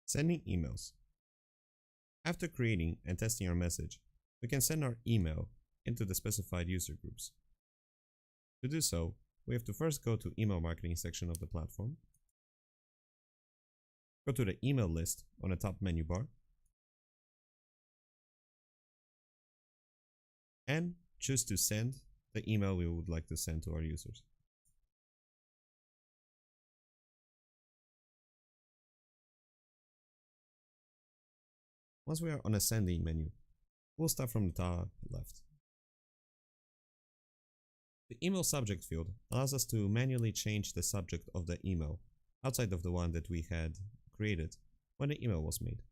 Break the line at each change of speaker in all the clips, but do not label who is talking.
Sending emails. After creating and testing our message, we can send our email into the specified user groups. To do so, we have to first go to email marketing section of the platform, go to the email list on the top menu bar, and choose to send the email we would like to send to our users. Once we are on a sending menu, we'll start from the top left. The email subject field allows us to manually change the subject of the email outside of the one that we had created when the email was made.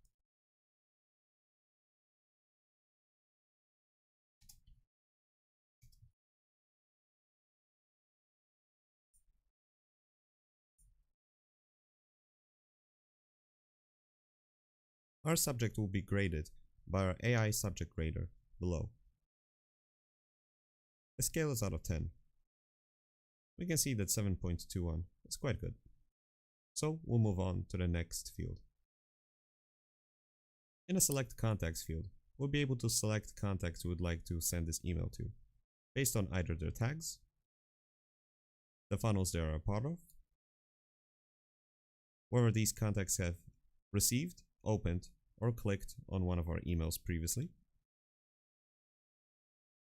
Our subject will be graded by our AI subject grader below. The scale is out of 10. We can see that 7.21 is quite good. So we'll move on to the next field. In the select contacts field, we'll be able to select contacts we would like to send this email to, based on either their tags, the funnels they are a part of, whether these contacts have received, opened, or clicked on one of our emails previously,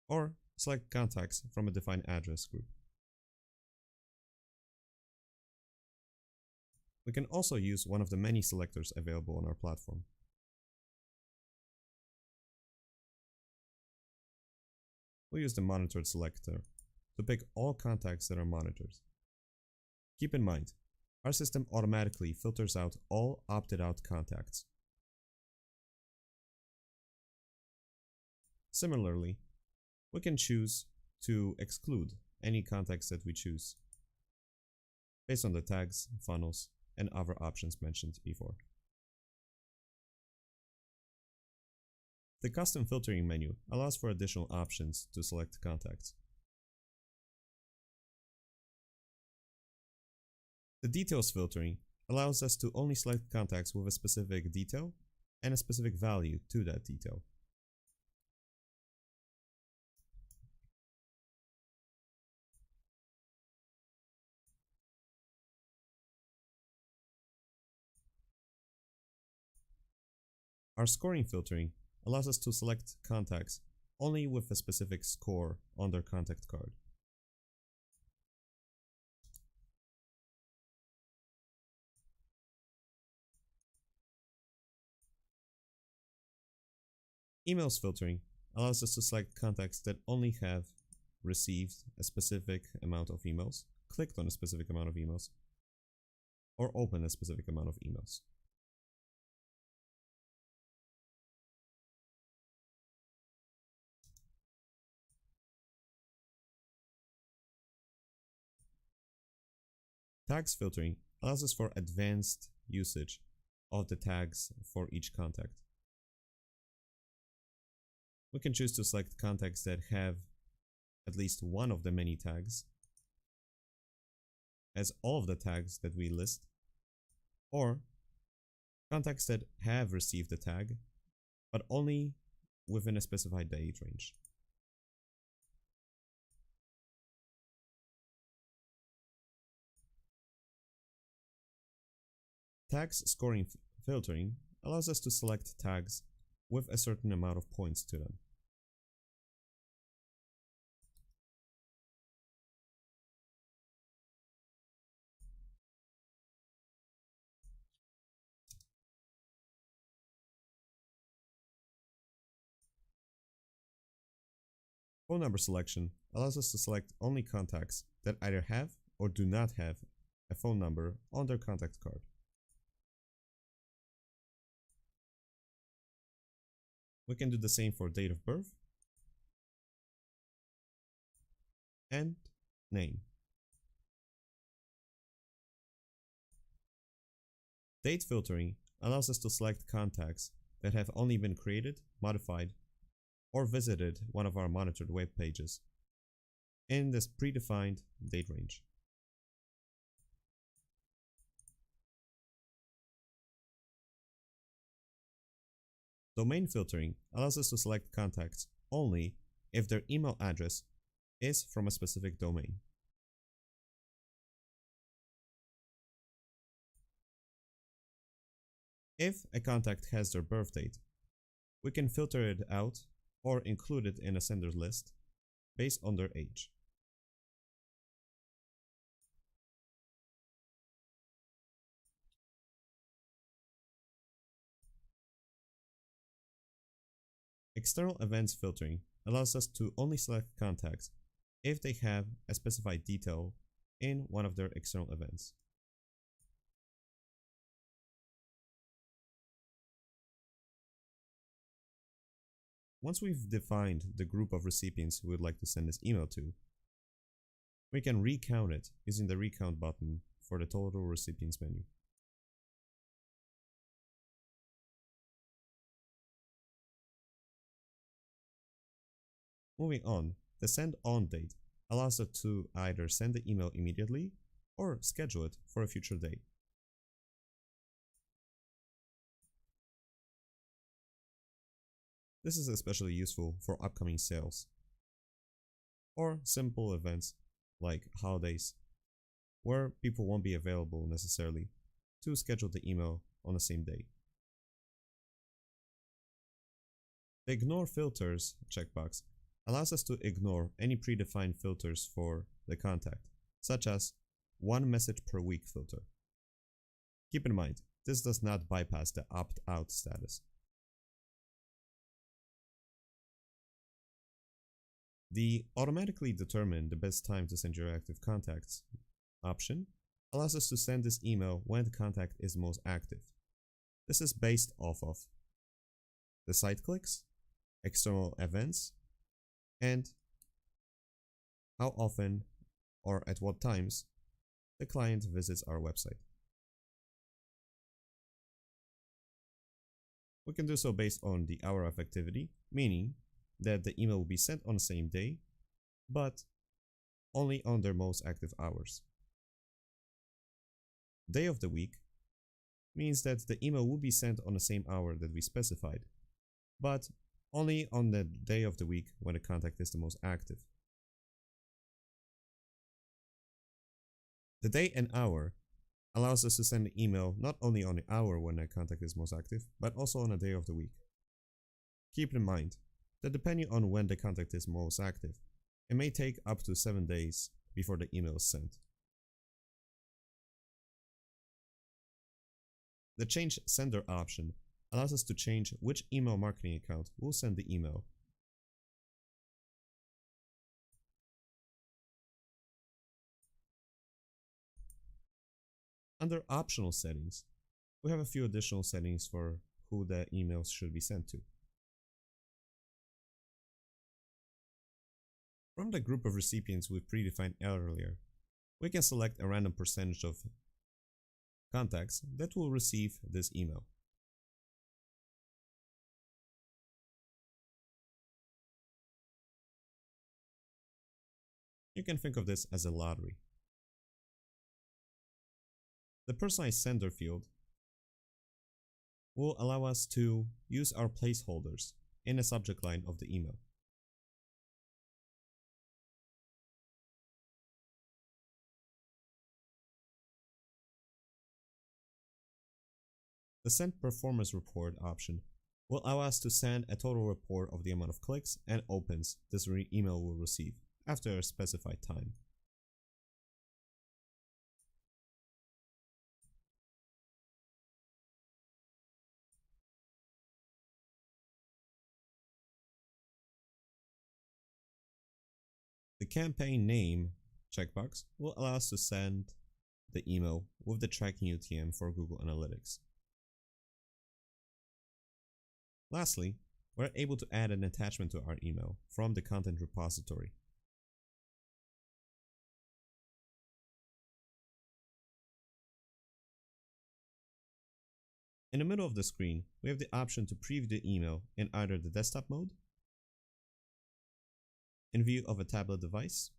or select contacts from a defined address group. We can also use one of the many selectors available on our platform. We'll use the monitored selector to pick all contacts that are monitored. Keep in mind, our system automatically filters out all opted out contacts. Similarly, we can choose to exclude any contacts that we choose based on the tags, funnels, and other options mentioned before. The custom filtering menu allows for additional options to select contacts. The details filtering allows us to only select contacts with a specific detail and a specific value to that detail. Our scoring filtering allows us to select contacts only with a specific score on their contact card. Emails filtering allows us to select contacts that only have received a specific amount of emails, clicked on a specific amount of emails, or opened a specific amount of emails. Tags filtering allows us for advanced usage of the tags for each contact. We can choose to select contacts that have at least one of the many tags, as all of the tags that we list, or contacts that have received the tag, but only within a specified date range. Tags scoring filtering allows us to select tags with a certain amount of points to them. Phone number selection allows us to select only contacts that either have or do not have a phone number on their contact card. We can do the same for date of birth and name. Date filtering allows us to select contacts that have only been created, modified, or visited one of our monitored web pages in this predefined date range. Domain filtering allows us to select contacts only if their email address is from a specific domain. If a contact has their birth date, we can filter it out or include it in a sender's list based on their age. External events filtering allows us to only select contacts if they have a specified detail in one of their external events. Once we've defined the group of recipients we would like to send this email to, we can recount it using the recount button for the total recipients menu. Moving on, the send on date allows us to either send the email immediately or schedule it for a future date. This is especially useful for upcoming sales or simple events like holidays, where people won't be available necessarily to schedule the email on the same day. The Ignore Filters checkbox allows us to ignore any predefined filters for the contact, such as 1 message per week filter. Keep in mind, this does not bypass the opt-out status. The automatically determine the best time to send your active contacts option allows us to send this email when the contact is most active. This is based off of the site clicks, external events, and how often or at what times the client visits our website. We can do so based on the hour of activity, meaning that the email will be sent on the same day, but only on their most active hours. Day of the week means that the email will be sent on the same hour that we specified, but only on the day of the week when the contact is the most active. The day and hour allows us to send the email not only on the hour when the contact is most active, but also on a day of the week. Keep in mind that depending on when the contact is most active, it may take up to 7 days before the email is sent. The Change Sender option allows us to change which email marketing account will send the email. Under Optional Settings, we have a few additional settings for who the emails should be sent to. From the group of recipients we predefined earlier, we can select a random percentage of contacts that will receive this email. You can think of this as a lottery. The Personalized Sender field will allow us to use our placeholders in the subject line of the email. The Send Performance Report option will allow us to send a total report of the amount of clicks and opens this email will receive after a specified time. The Campaign Name checkbox will allow us to send the email with the tracking UTM for Google Analytics. Lastly, we're able to add an attachment to our email from the content repository. In the middle of the screen, we have the option to preview the email in either the desktop mode, in view of a tablet device,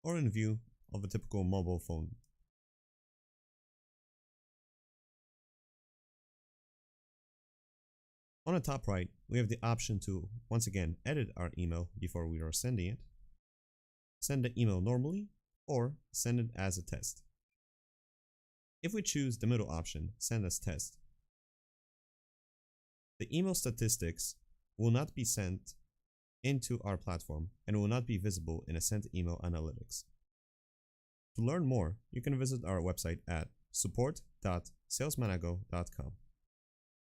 or in view of a typical mobile phone. On the top right, we have the option to, once again, edit our email before we are sending it, send the email normally, or send it as a test. If we choose the middle option, send as test, the email statistics will not be sent into our platform and will not be visible in a sent email analytics. To learn more, you can visit our website at support.salesmanago.com.